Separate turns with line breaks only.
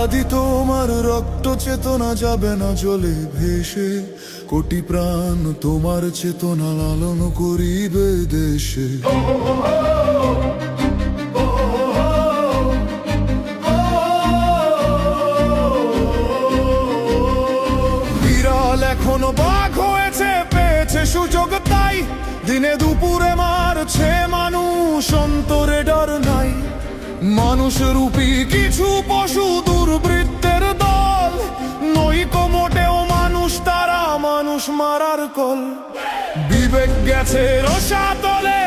আদি তোমার রক্ত চেতনা যাবে না জলে ভেসে, কোটি প্রাণ তোমার চেতনা লালন করিবে দেশে। বিড়াল এখনো বাঘ হয়েছে, পেয়েছে সুযোগ তাই, দিনে দুপুরে মারছে মানুষ, অন্তরে ডর নাই। মানুষ রূপী কিছু পশু দুর্বৃত্তের দল, নইকো মোটেও মানুষ তারা, মানুষ মারার কল। বিবেক গেছে রসাতলে।